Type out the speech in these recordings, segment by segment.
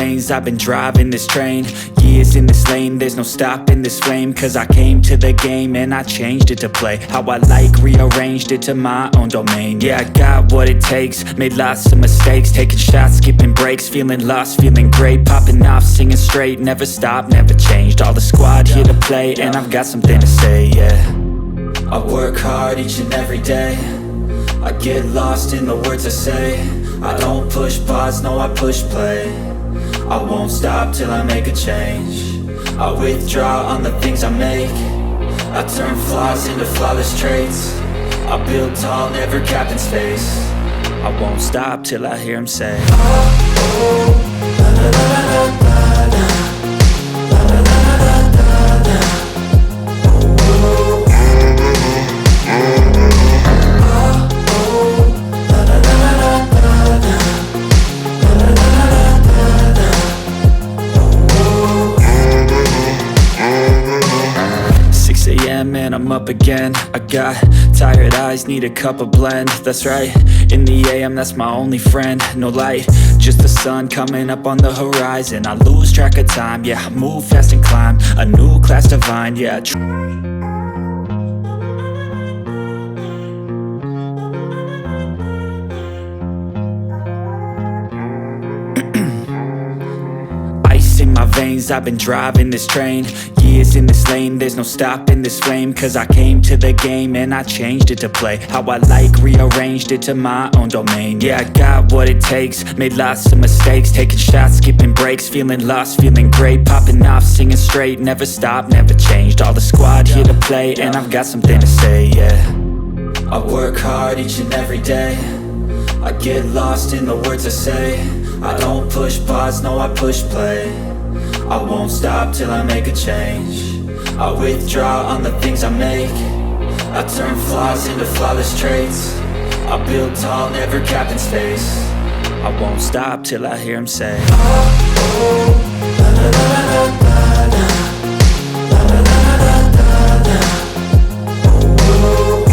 veins, I've been driving this train. Years in this lane, there's no stopping this flame. Cause I came to the game and I changed it to play how I like, rearranged it to my own domain. Yeah, I got what it takes, made lots of mistakes, taking shots, skipping breaks, feeling lost, feeling great, popping off, singing straight, never stopped, never changed. All the squad here to play, and I've got something to say, yeah. I work hard each and every day, I get lost in the words I say. I don't push pause, no, I push play. I won't stop till I make a change. I withdraw on the things I make. I turn flaws into flawless traits. I build tall, never capped in space. I won't stop till I hear him say, oh, oh, la la la la la la, la la la la la la, oh, oh. And I'm up again. I got tired eyes, need a cup of blend. That's right, in the AM, that's my only friend. No light, just the sun coming up on the horizon. I lose track of time, yeah, I move fast and climb a new class divine, yeah. In my veins, I've been driving this train. Years in this lane, there's no stopping this flame. Cause I came to the game and I changed it to play how I like, rearranged it to my own domain. Yeah, I got what it takes, made lots of mistakes, taking shots, skipping breaks, feeling lost, feeling great, popping off, singing straight, never stopped, never changed. All the squad here to play, and I've got something to say, yeah. I work hard each and every day, I get lost in the words I say. I don't push pause, no, I push play. I won't stop till I make a change. I withdraw on the things I make. I turn flaws into flawless traits. I build tall, never capped in space. I won't stop till I hear him say, oh, oh, la la la la la la, la la la la la la, oh, oh.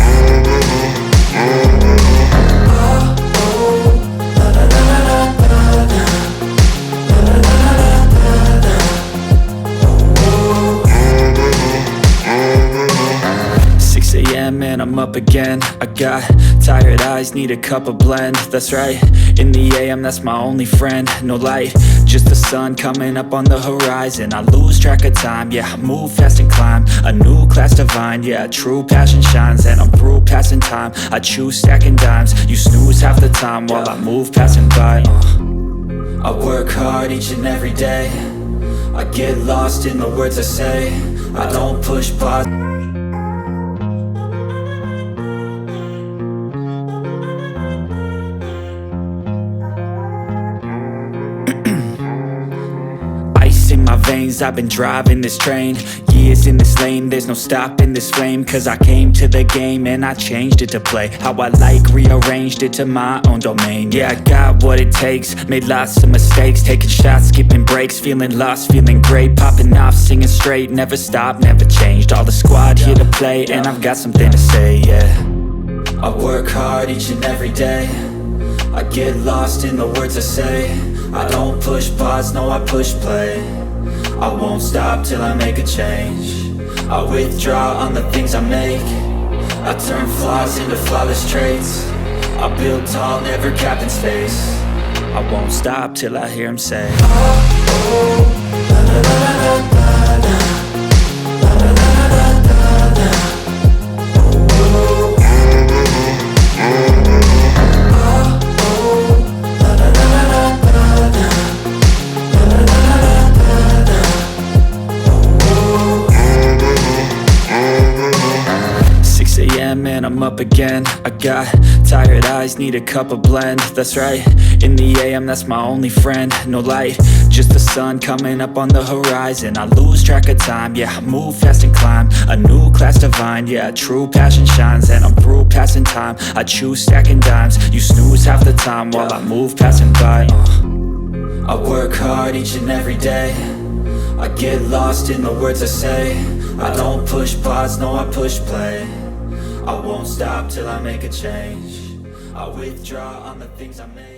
And I'm up again. I got tired eyes, need a cup of blend. That's right, in the AM, that's my only friend. No light, just the sun coming up on the horizon. I lose track of time, yeah, I move fast and climb a new class divine, yeah. True passion shines and I'm through passing time. I choose stacking dimes, you snooze half the time while I move passing by. I work hard each and every day, I get lost in the words I say. I don't push pause. In my veins, I've been driving this train. Years in this lane, there's no stopping this flame. Cause I came to the game and I changed it to play how I like, rearranged it to my own domain. Yeah, I got what it takes, made lots of mistakes, taking shots, skipping breaks, feeling lost, feeling great, popping off, singing straight, never stopped, never changed. All the squad here to play, and I've got something to say, yeah. I work hard each and every day, I get lost in the words I say. I don't push pause, no, I push play. I won't stop till I make a change. I withdraw on the things I make. I turn flaws into flawless traits. I build tall, never capped in space. I won't stop till I hear him say, oh, oh, la la la la la la, la la la la la la, oh, oh. And I'm up again. I got tired eyes, need a cup of blend. That's right, in the AM, that's my only friend. No light, just the sun coming up on the horizon. I lose track of time, yeah, I move fast and climb a new class divine, yeah. True passion shines and I'm through passing time. I choose stacking dimes, you snooze half the time while I move passing by. I work hard each and every day, I get lost in the words I say. I don't push pause, no, I push play. I won't stop till I make a change. I withdraw on the things I made.